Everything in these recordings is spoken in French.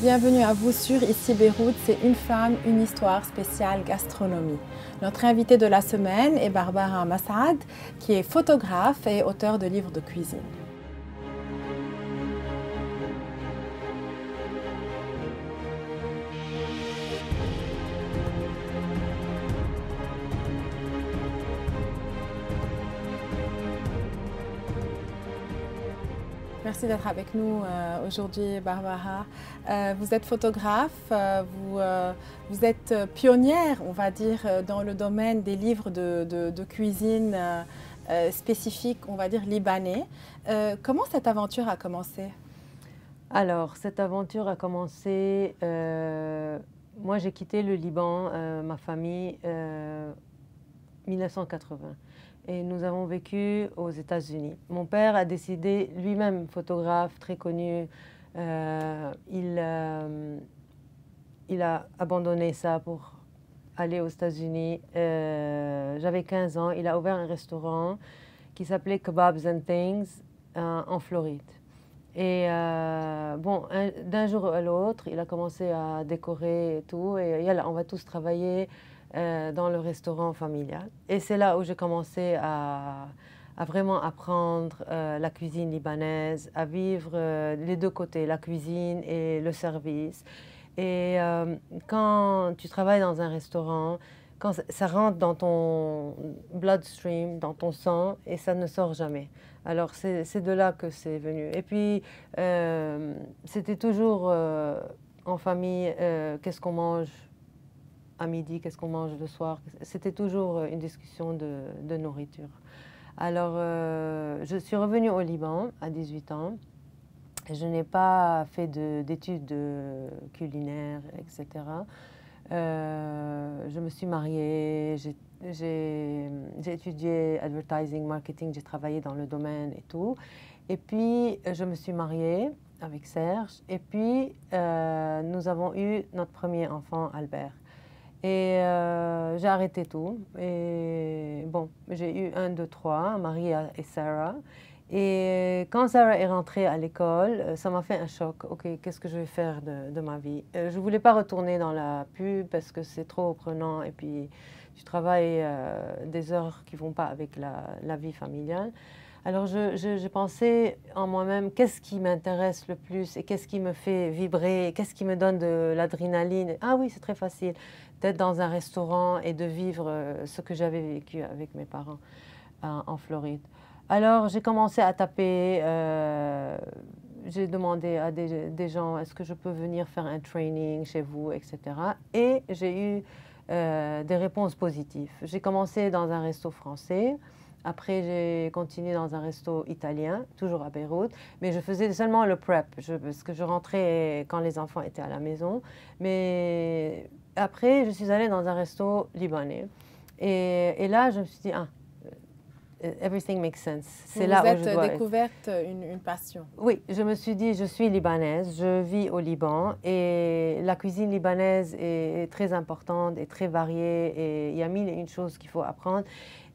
Bienvenue à vous sur Ici Beyrouth, c'est une femme, une histoire spéciale gastronomie. Notre invitée de la semaine est Barbara Massaad, qui est photographe et auteure de livres de cuisine. Merci d'être avec nous aujourd'hui, Barbara. Vous êtes photographe, vous êtes pionnière, on va dire, dans le domaine des livres de cuisine spécifiques, on va dire, libanais. Comment cette aventure a commencé? Alors, cette aventure a commencé, moi j'ai quitté le Liban, ma famille, 1980. Et nous avons vécu aux États-Unis. Mon père a décidé, lui-même photographe très connu, il a abandonné ça pour aller aux États-Unis. J'avais 15 ans, il a ouvert un restaurant qui s'appelait Kebabs and Things en Floride. Et bon, d'un jour à l'autre, il a commencé à décorer et tout. Et yalla, on va tous travailler dans le restaurant familial. Et c'est là où j'ai commencé à vraiment apprendre la cuisine libanaise, à vivre les deux côtés, la cuisine et le service. Et quand tu travailles dans un restaurant, quand ça rentre dans ton bloodstream, dans ton sang, et ça ne sort jamais. Alors c'est de là que c'est venu. Et puis c'était toujours en famille, qu'est-ce qu'on mange à midi, qu'est-ce qu'on mange le soir. C'était toujours une discussion de nourriture. Alors je suis revenue au Liban à 18 ans. Je n'ai pas fait d'études culinaires, etc. Je me suis mariée, j'ai étudié advertising, marketing, j'ai travaillé dans le domaine et tout. Et puis, je me suis mariée avec Serge. Et puis, nous avons eu notre premier enfant, Albert. Et j'ai arrêté tout. Et bon, j'ai eu 1, 2, 3, Maria et Sarah. Et quand Sarah est rentrée à l'école, ça m'a fait un choc. OK, qu'est-ce que je vais faire de ma vie? Je ne voulais pas retourner dans la pub parce que c'est trop prenant. Et puis, tu travailles des heures qui ne vont pas avec la vie familiale. Alors, j'ai pensé en moi-même, qu'est-ce qui m'intéresse le plus et qu'est-ce qui me fait vibrer, qu'est-ce qui me donne de l'adrénaline? Ah oui, c'est très facile d'être dans un restaurant et de vivre ce que j'avais vécu avec mes parents en Floride. Alors, j'ai commencé à taper, j'ai demandé à des gens, est-ce que je peux venir faire un training chez vous, etc. Et j'ai eu des réponses positives. J'ai commencé dans un resto français. Après, j'ai continué dans un resto italien, toujours à Beyrouth, mais je faisais seulement le prep, parce que je rentrais quand les enfants étaient à la maison. Mais après, je suis allée dans un resto libanais. Et là, je me suis dit, ah, everything makes sense. C'est là où je dois découverte une passion. Oui, je me suis dit, je suis libanaise, je vis au Liban et la cuisine libanaise est très importante et très variée et il y a mille et une choses qu'il faut apprendre.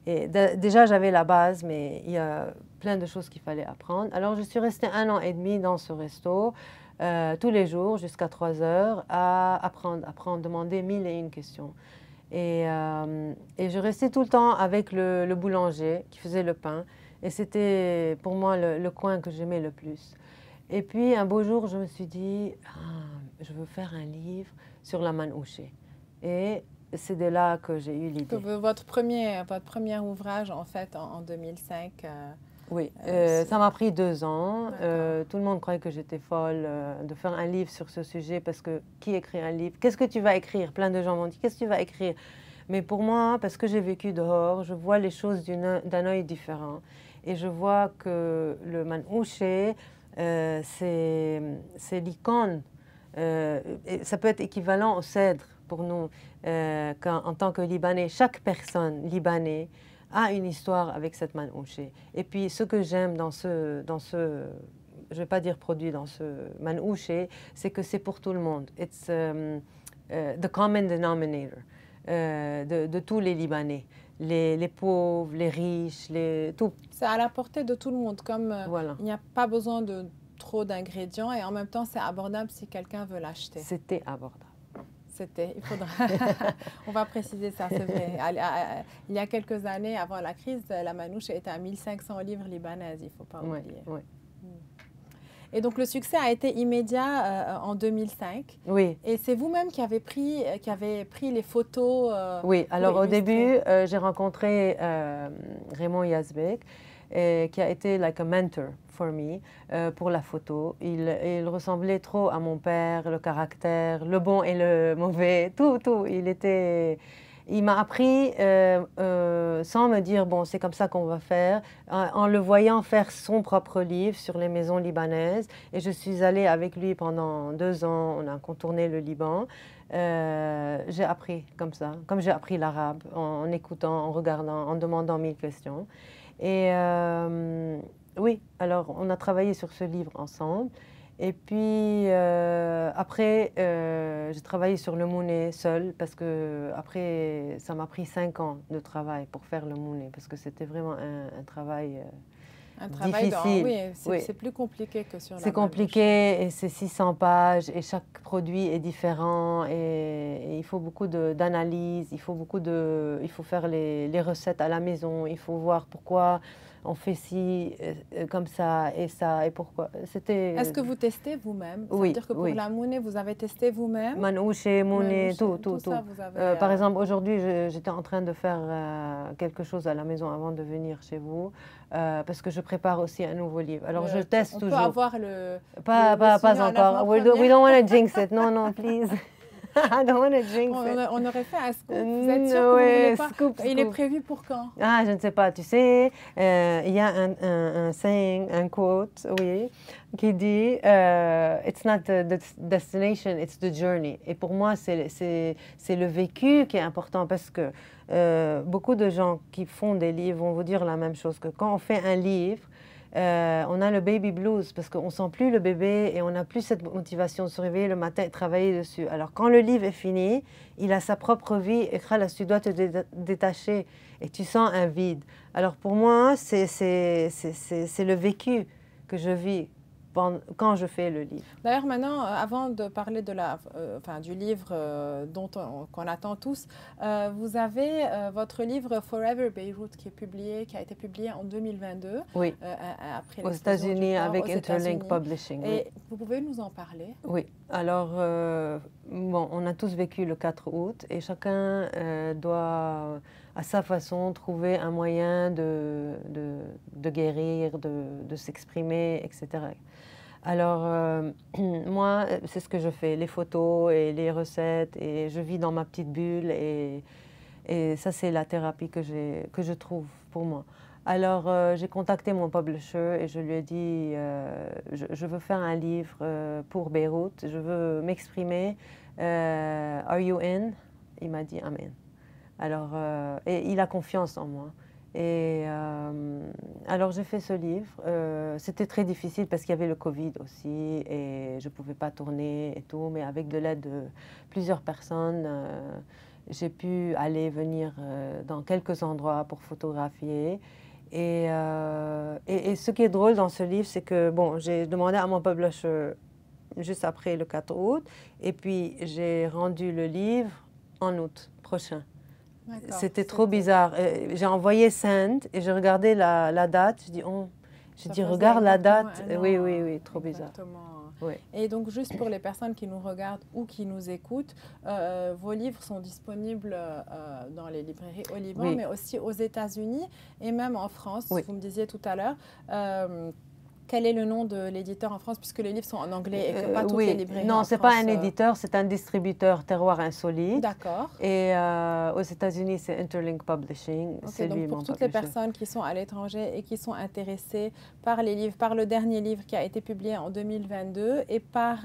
Et déjà, j'avais la base, mais il y a plein de choses qu'il fallait apprendre. Alors, je suis restée 1 an et demi dans ce resto, tous les jours, jusqu'à 3 heures, à apprendre, demander mille et une questions. Et je restais tout le temps avec le boulanger qui faisait le pain. Et c'était pour moi le coin que j'aimais le plus. Et puis, un beau jour, je me suis dit, je veux faire un livre sur la manouché. Et c'est de là que j'ai eu l'idée. Votre premier ouvrage, en fait, en 2005. Oui, ça m'a pris 2 ans. Tout le monde croyait que j'étais folle de faire un livre sur ce sujet parce que qui écrit un livre? Qu'est-ce que tu vas écrire? Plein de gens m'ont dit, qu'est-ce que tu vas écrire? Mais pour moi, parce que j'ai vécu dehors, je vois les choses d'un œil différent. Et je vois que le manouché, c'est l'icône. Ça peut être équivalent au cèdre pour nous. En tant que Libanais, chaque personne libanais a une histoire avec cette manouché. Et puis, ce que j'aime dans ce je ne vais pas dire produit, dans ce manouché, c'est que c'est pour tout le monde. It's the common denominator de tous les Libanais. Les pauvres, les riches, tout. C'est à la portée de tout le monde, comme voilà. Il n'y a pas besoin de trop d'ingrédients et en même temps, c'est abordable si quelqu'un veut l'acheter. C'était abordable. Il faudra, on va préciser ça, c'est vrai. Il y a quelques années, avant la crise, la manouche était à 1500 livres libanaises, il ne faut pas oublier. Oui. Et donc, le succès a été immédiat en 2005. Oui. Et c'est vous-même qui avez pris les photos. Oui, alors au début, j'ai rencontré Raymond Yazbek, qui a été like a mentor for me pour la photo. Il ressemblait trop à mon père, le caractère, le bon et le mauvais, tout. Il m'a appris sans me dire, bon, c'est comme ça qu'on va faire, en le voyant faire son propre livre sur les maisons libanaises. Et je suis allée avec lui pendant 2 ans, on a contourné le Liban. J'ai appris comme ça, comme j'ai appris l'arabe, en écoutant, en regardant, en demandant 1000 questions. Et oui, alors on a travaillé sur ce livre ensemble. Et puis après, j'ai travaillé sur le Mounet seul parce que après, ça m'a pris 5 ans de travail pour faire le Mounet parce que c'était vraiment un travail difficile. Oui, c'est plus compliqué que sur la C'est compliqué et c'est 600 pages et chaque produit est différent et il faut beaucoup d'analyse, il faut faire les recettes à la maison, il faut voir pourquoi on fait ci, comme ça et pourquoi. Est-ce que vous testez vous-même? Oui. C'est-à-dire que pour la Mounet, vous avez testé vous-même? Manouche, Mounet, tout. Ça, vous avez, par exemple, aujourd'hui, j'étais en train de faire quelque chose à la maison avant de venir chez vous, parce que je prépare aussi un nouveau livre. Alors, je teste toujours. On peut avoir le... Pas encore. We don't want to jinx it. Non, please. I don't want to jinx it. On aurait fait un scoop. Vous êtes sûr que vous voulez pas? Scoop. Il est prévu pour quand? Ah, je ne sais pas. Tu sais, il y a un saying, un quote, oui, qui dit It's not the destination, it's the journey. Et pour moi, c'est le vécu qui est important parce que beaucoup de gens qui font des livres vont vous dire la même chose, que quand on fait un livre, on a le baby blues parce qu'on ne sent plus le bébé et on n'a plus cette motivation de se réveiller le matin et travailler dessus. Alors quand le livre est fini, il a sa propre vie et là, tu dois te détacher et tu sens un vide. Alors pour moi, c'est le vécu que je vis quand je fais le livre. D'ailleurs, maintenant, avant de parler de du livre qu'on attend tous, vous avez votre livre Forever Beirut qui a été publié en 2022. Oui, après aux États-Unis avec Interlink Publishing. Et oui. Vous pouvez nous en parler? Oui, alors, on a tous vécu le 4 août et chacun doit, à sa façon, trouver un moyen de guérir, de s'exprimer, etc. Alors, moi, c'est ce que je fais, les photos et les recettes, et je vis dans ma petite bulle, et ça, c'est la thérapie que je trouve pour moi. Alors, j'ai contacté mon publisher et je lui ai dit, je veux faire un livre pour Beyrouth, je veux m'exprimer. Are you in? Il m'a dit, I'm in. Alors, et il a confiance en moi. Et alors j'ai fait ce livre. C'était très difficile parce qu'il y avait le Covid aussi et je ne pouvais pas tourner et tout, mais avec de l'aide de plusieurs personnes, j'ai pu aller venir dans quelques endroits pour photographier. Et ce qui est drôle dans ce livre, c'est que j'ai demandé à mon publisher juste après le 4 août et puis j'ai rendu le livre en août prochain. C'était trop bizarre. J'ai envoyé Send et j'ai regardé la date. Je dis regarde la date. Oui, trop bizarre. Oui. Et donc, juste pour les personnes qui nous regardent ou qui nous écoutent, vos livres sont disponibles dans les librairies au Liban, mais aussi aux États-Unis et même en France. Vous me disiez tout à l'heure. Quel est le nom de l'éditeur en France, puisque les livres sont en anglais et que pas toutes les librairies Non, ce n'est pas un éditeur, c'est un distributeur Terroir Insolite. D'accord. Et aux États-Unis, c'est Interlink Publishing. Okay, donc pour toutes les personnes qui sont à l'étranger et qui sont intéressées par les livres, par le dernier livre qui a été publié en 2022 et par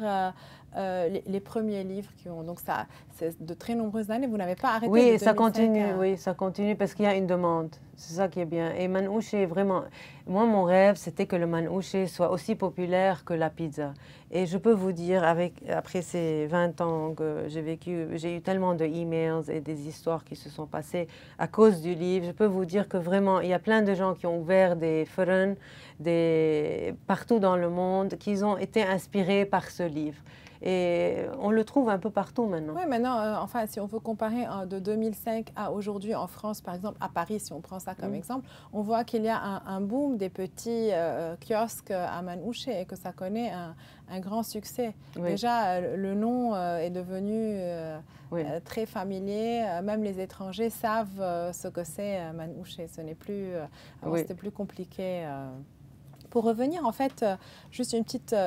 les premiers livres qui ont... Donc, ça, c'est de très nombreuses années. Vous n'avez pas arrêté de Oui, 2005 ça continue, à... oui, ça continue parce qu'il y a une demande. C'est ça qui est bien. Et manouche est vraiment... Moi, mon rêve, c'était que le manouche soit aussi populaire que la pizza. Et je peux vous dire, après ces 20 ans que j'ai vécu, j'ai eu tellement de emails et des histoires qui se sont passées à cause du livre. Je peux vous dire que vraiment, il y a plein de gens qui ont ouvert des forums partout dans le monde, qui ont été inspirés par ce livre. Et on le trouve un peu partout maintenant. Oui, maintenant, enfin, si on veut comparer de 2005 à aujourd'hui en France, par exemple, à Paris, si on prend ça comme exemple, on voit qu'il y a un boom des petits kiosques à Manouché et que ça connaît un grand succès. Oui. Déjà, le nom est devenu très familier. Même les étrangers savent ce que c'est Manouché. Ce n'est plus, c'était plus compliqué. Pour revenir, en fait, juste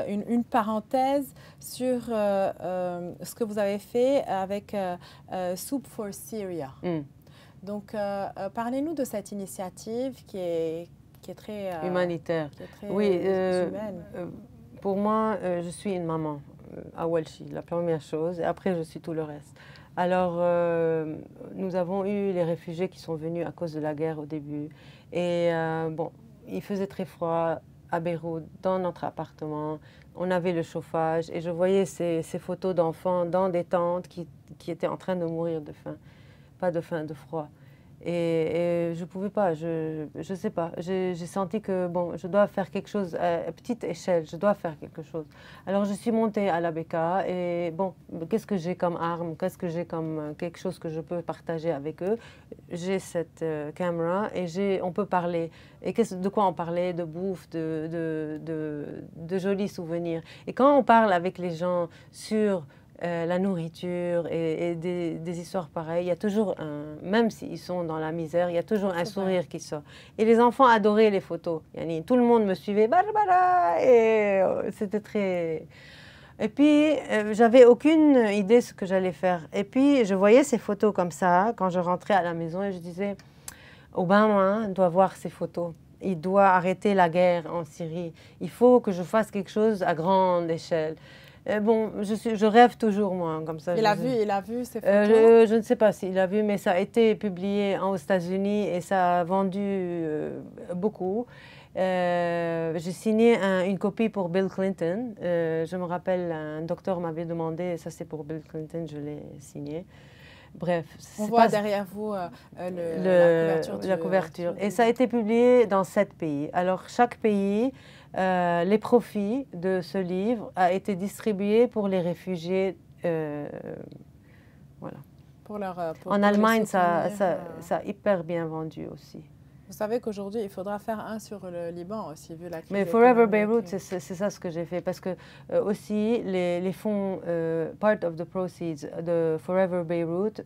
une parenthèse sur ce que vous avez fait avec Soup for Syria. Donc, parlez-nous de cette initiative qui est très humanitaire. Qui est très oui, humaine. Pour moi, je suis une maman à Walchi, la première chose, et après, je suis tout le reste. Alors, nous avons eu les réfugiés qui sont venus à cause de la guerre au début. Et bon, il faisait très froid à Beyrouth, dans notre appartement. On avait le chauffage et je voyais ces photos d'enfants dans des tentes qui étaient en train de mourir de faim. Pas de faim, de froid. Et je ne pouvais pas, je sais pas. J'ai senti que bon, je dois faire quelque chose à petite échelle, je dois faire quelque chose. Alors je suis montée à la BK et bon, qu'est-ce que j'ai comme arme, qu'est-ce que j'ai comme quelque chose que je peux partager avec eux. J'ai cette caméra et on peut parler. Et de quoi on parlait? De bouffe, de jolis souvenirs. Et quand on parle avec les gens sur la nourriture et des histoires pareilles, il y a toujours même s'ils sont dans la misère, il y a toujours un sourire qui sort. Et les enfants adoraient les photos. Tout le monde me suivait, Barbara, et c'était très... Et puis, j'avais aucune idée de ce que j'allais faire. Et puis, je voyais ces photos comme ça quand je rentrais à la maison et je disais, Obama doit voir ces photos. Il doit arrêter la guerre en Syrie. Il faut que je fasse quelque chose à grande échelle. Bon, je rêve toujours, moi, comme ça. Il a vu ces photos? Je ne sais pas s'il a vu, mais ça a été publié aux États-Unis et ça a vendu beaucoup. J'ai signé une copie pour Bill Clinton. Je me rappelle, un docteur m'avait demandé, ça c'est pour Bill Clinton, je l'ai signé. Bref. On voit derrière vous la couverture. Et ça a été publié dans 7 pays. Alors, chaque pays... les profits de ce livre a été distribués pour les réfugiés. Voilà. En Allemagne, ça a hyper bien vendu aussi. Vous savez qu'aujourd'hui, il faudra faire un sur le Liban aussi, vu la crise. Mais Forever Beirut, c'est ça ce que j'ai fait. Parce que aussi, les fonds, part of the proceeds de Forever Beirut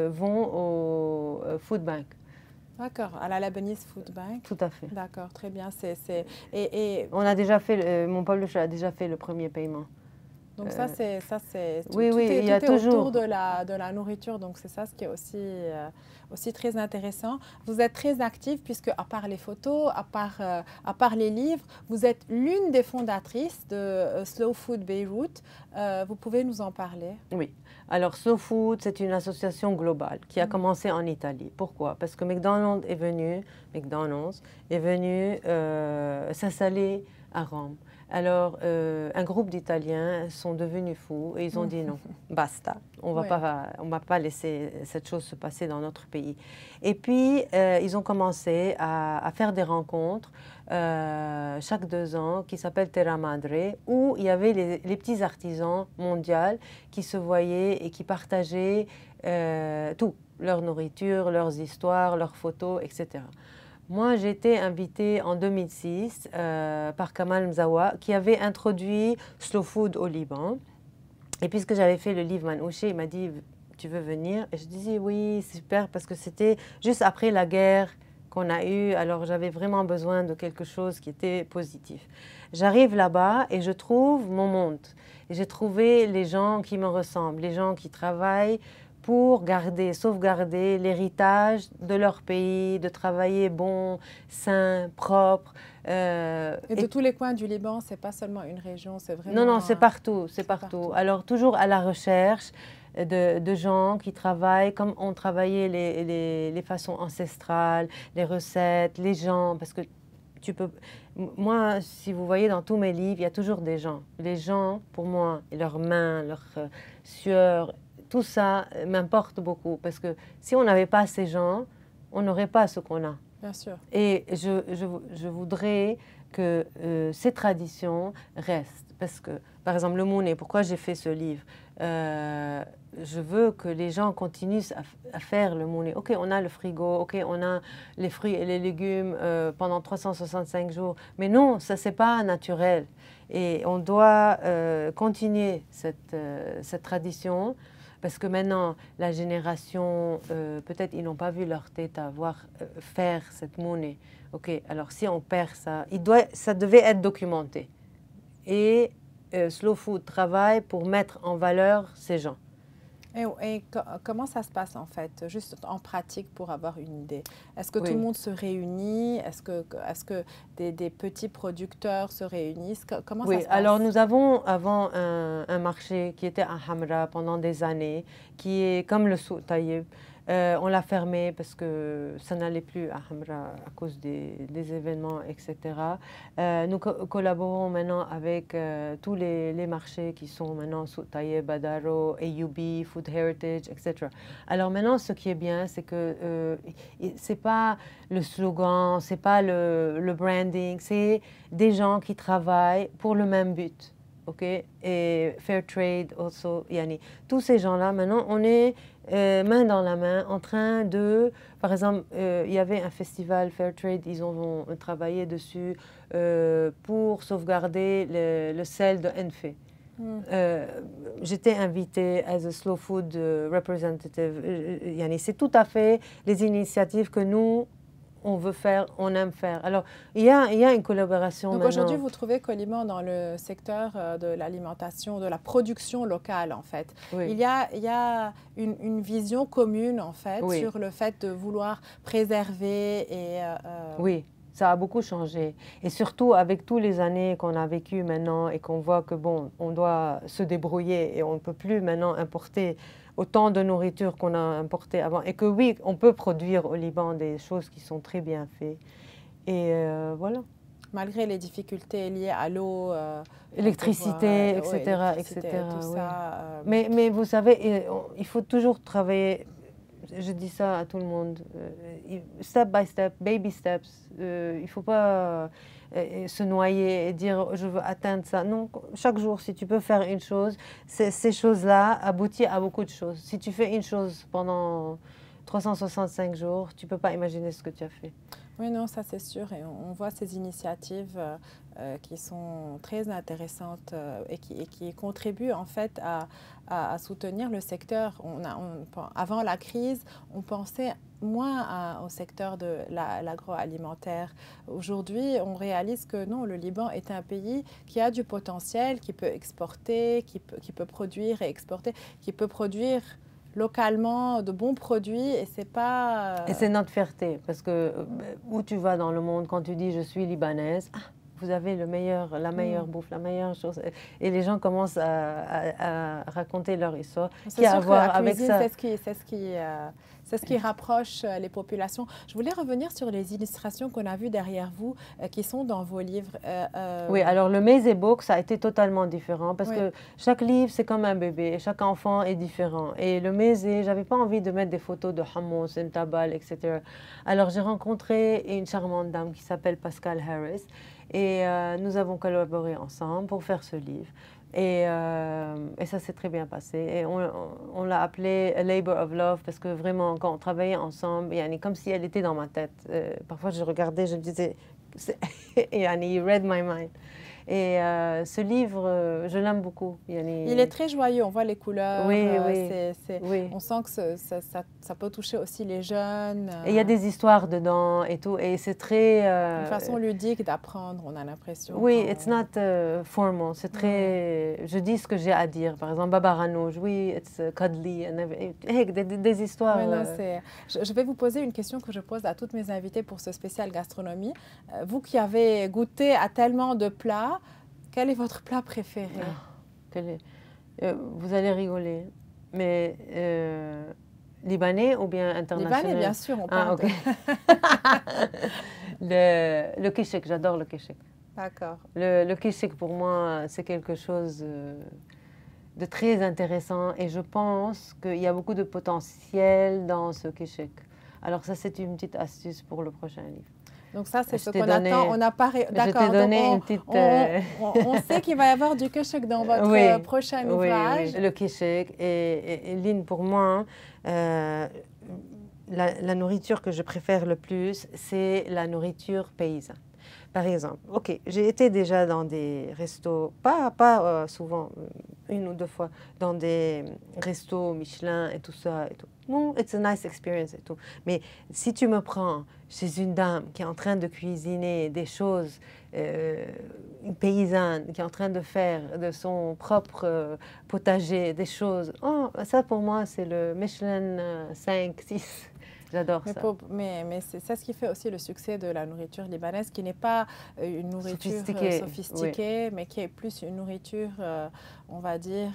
vont au Food Bank. D'accord, à la Lebanese Food Bank. Tout à fait. D'accord, très bien. On a déjà fait, mon publisher a déjà fait le premier paiement. Donc ça c'est oui, tout il y a toujours autour de la nourriture, donc c'est ça ce qui est aussi très intéressant. Vous êtes très active puisque à part les photos, à part les livres, vous êtes l'une des fondatrices de Slow Food Beyrouth. Vous pouvez nous en parler? Oui. Alors Slow Food, c'est une association globale qui a commencé en Italie. Pourquoi? Parce que McDonald's est venu s'installer à Rome. Alors, un groupe d'Italiens sont devenus fous et ils ont dit non, basta, on va pas laisser cette chose se passer dans notre pays. Et puis, ils ont commencé à faire des rencontres chaque 2 ans qui s'appellent Terra Madre, où il y avait les petits artisans mondiaux qui se voyaient et qui partageaient tout, leur nourriture, leurs histoires, leurs photos, etc. Moi, j'ai été invitée en 2006 par Kamal Mzawa, qui avait introduit Slow Food au Liban. Et puisque j'avais fait le livre Manouché, il m'a dit « Tu veux venir ?» Et je disais « Oui, super », parce que c'était juste après la guerre qu'on a eue. Alors, j'avais vraiment besoin de quelque chose qui était positif. J'arrive là-bas et je trouve mon monde. Et j'ai trouvé les gens qui me ressemblent, les gens qui travaillent pour sauvegarder l'héritage de leur pays, de travailler bon, sain, propre. Et de tous les coins du Liban, c'est pas seulement une région, c'est vraiment... Non, non, c'est partout, c'est partout. Alors, toujours à la recherche de gens qui travaillent comme on travaillait les façons ancestrales, les recettes, les gens, parce que tu peux... Moi, si vous voyez dans tous mes livres, il y a toujours des gens. Les gens, pour moi, leurs mains, leur sueur, tout ça m'importe beaucoup, parce que si on n'avait pas ces gens, on n'aurait pas ce qu'on a. Bien sûr. Et je voudrais que ces traditions restent. Parce que, par exemple, le Mouné, pourquoi j'ai fait ce livre je veux que les gens continuent à faire le Mouné. OK, on a le frigo, OK, on a les fruits et les légumes pendant 365 jours. Mais non, ça, c'est pas naturel. Et on doit continuer cette tradition. Parce que maintenant, la génération, peut-être ils n'ont pas vu leur tête à voir faire cette monnaie. OK, alors si on perd ça, ça devait être documenté. Et Slow Food travaille pour mettre en valeur ces gens. Et comment ça se passe en fait, juste en pratique pour avoir une idée? Est-ce que tout le monde se réunit? Est-ce que des petits producteurs se réunissent? Comment ça se passe? Alors nous avons avant un marché qui était à Hamra pendant des années, qui est comme le Souk Taïeb. On l'a fermé parce que ça n'allait plus à Hamra à cause des événements, etc. Nous collaborons maintenant avec tous les marchés qui sont maintenant Souk Taïeb, Badaro, AUB, Food Heritage, etc. Alors maintenant, ce qui est bien, c'est que c'est pas le slogan, c'est pas le branding, c'est des gens qui travaillent pour le même but. OK, et Fair Trade also, yani, tous ces gens-là, maintenant, on est main dans la main en train de... Par exemple, il y avait un festival Fair Trade, ils ont travaillé dessus pour sauvegarder le sel de Enfe. J'étais invitée as a slow food representative. Yani, c'est tout à fait les initiatives que nous, on veut faire, on aime faire. Alors, il y a une collaboration. Donc aujourd'hui, vous trouvez qu'au Liban, dans le secteur de l'alimentation, de la production locale, en fait, oui. il y a une vision commune, en fait, oui. sur le fait de vouloir préserver et... Oui. Ça a beaucoup changé. Et surtout, avec toutes les années qu'on a vécues maintenant et qu'on voit que, bon, on doit se débrouiller et on ne peut plus maintenant importer autant de nourriture qu'on a importé avant. Et que oui, on peut produire au Liban des choses qui sont très bien faites. Et voilà. Malgré les difficultés liées à l'eau, électricité, etc. Tout ça, mais vous savez, il faut toujours travailler... Je dis ça à tout le monde, step by step, baby steps. Il ne faut pas se noyer et dire je veux atteindre ça. Non, chaque jour, si tu peux faire une chose, ces choses-là aboutissent à beaucoup de choses. Si tu fais une chose pendant 365 jours, tu ne peux pas imaginer ce que tu as fait. Oui, non, ça c'est sûr. Et on voit ces initiatives qui sont très intéressantes et qui contribuent en fait à soutenir le secteur. Avant la crise, on pensait moins au secteur de l'agroalimentaire. Aujourd'hui, on réalise que non, le Liban est un pays qui a du potentiel, qui peut exporter, qui peut produire et exporter, qui peut produire localement de bons produits et c'est pas... Et c'est notre fierté parce que où tu vas dans le monde quand tu dis je suis libanaise, vous avez la meilleure bouffe, la meilleure chose et les gens commencent à raconter leur histoire qui a à voir avec ça. C'est ce qui rapproche les populations. Je voulais revenir sur les illustrations qu'on a vues derrière vous, qui sont dans vos livres. Oui, alors le Maize Book, ça a été totalement différent parce que chaque livre, c'est comme un bébé et chaque enfant est différent. Et le Maize, j'avais pas envie de mettre des photos de hummus, intabal, etc. Alors j'ai rencontré une charmante dame qui s'appelle Pascal Harris et nous avons collaboré ensemble pour faire ce livre. Et ça s'est très bien passé. Et on l'a appelé A Labor of Love parce que vraiment, quand on travaillait ensemble, comme si elle était dans ma tête. Parfois, je regardais, je me disais, you read my mind. Et ce livre, je l'aime beaucoup. Il est très joyeux, on voit les couleurs. Oui, oui. On sent que ça peut toucher aussi les jeunes. Et il y a des histoires dedans et tout. Et c'est très... une façon ludique d'apprendre, on a l'impression. Oui, it's not formal. C'est très... Je dis ce que j'ai à dire. Par exemple, Baba Ghanouch, oui, it's cuddly. Des histoires... Oui, non, je vais vous poser une question que je pose à toutes mes invitées pour ce spécial gastronomie. Vous qui avez goûté à tellement de plats, quel est votre plat préféré? Vous allez rigoler, mais libanais ou bien international? Libanais, bien sûr, on parle. Okay. Le kéchek, j'adore le kéchek. D'accord. Le kéchek, pour moi, c'est quelque chose de très intéressant et je pense qu'il y a beaucoup de potentiel dans ce kéchek. Alors ça, c'est une petite astuce pour le prochain livre. Donc ça, c'est ce qu'on attend. On n'a pas... D'accord. Je t'ai donné une petite... on sait qu'il va y avoir du kéchek dans votre prochain ouvrage. Oui, le kéchek. Et Lynn, pour moi, la nourriture que je préfère le plus, c'est la nourriture paysanne. Par exemple, ok, j'ai été déjà dans des restos, pas souvent, une ou deux fois, dans des restos Michelin et tout ça et tout. Bon, it's a nice experience et tout. Mais si tu me prends chez une dame qui est en train de cuisiner des choses, une paysanne qui est en train de faire de son propre potager des choses, oh, ça pour moi c'est le Michelin 5, 6. J'adore ça. Mais c'est ça ce qui fait aussi le succès de la nourriture libanaise, qui n'est pas une nourriture sophistiquée, mais qui est plus une nourriture, on va dire,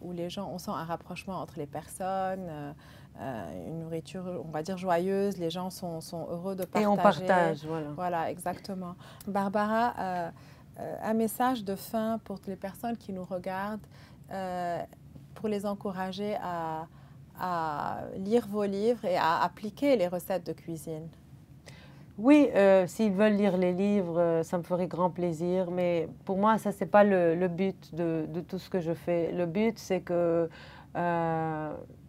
où les gens, on sent un rapprochement entre les personnes, une nourriture, on va dire, joyeuse, les gens sont heureux de partager. Et on partage, voilà. Voilà, exactement. Barbara, un message de fin pour les personnes qui nous regardent, pour les encourager à lire vos livres et à appliquer les recettes de cuisine. Oui, s'ils veulent lire les livres, ça me ferait grand plaisir. Mais pour moi, ça, ce n'est pas le but de tout ce que je fais. Le but, c'est que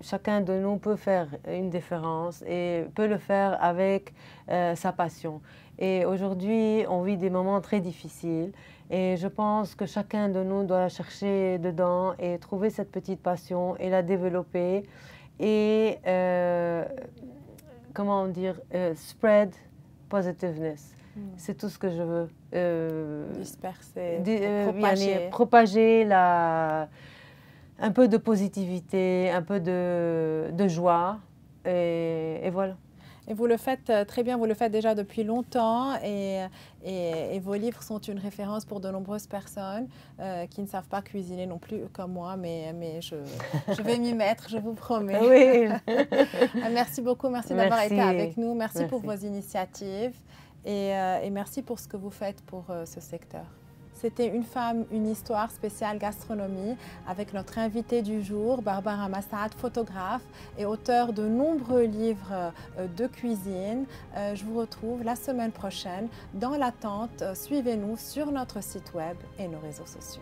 chacun de nous peut faire une différence et peut le faire avec sa passion. Et aujourd'hui, on vit des moments très difficiles. Et je pense que chacun de nous doit chercher dedans et trouver cette petite passion et la développer. Et, comment dire, spread positiveness. C'est tout ce que je veux. Disperser, propager un peu de positivité, un peu de joie. Et voilà. Et vous le faites très bien, vous le faites déjà depuis longtemps et vos livres sont une référence pour de nombreuses personnes qui ne savent pas cuisiner non plus comme moi, mais je vais m'y mettre, je vous promets. Oui. Merci beaucoup, merci d'avoir été avec nous, merci pour vos initiatives et merci pour ce que vous faites pour ce secteur. C'était Une femme, une histoire spéciale gastronomie avec notre invitée du jour, Barbara Massaad, photographe et auteure de nombreux livres de cuisine. Je vous retrouve la semaine prochaine. Dans l'attente, suivez-nous sur notre site web et nos réseaux sociaux.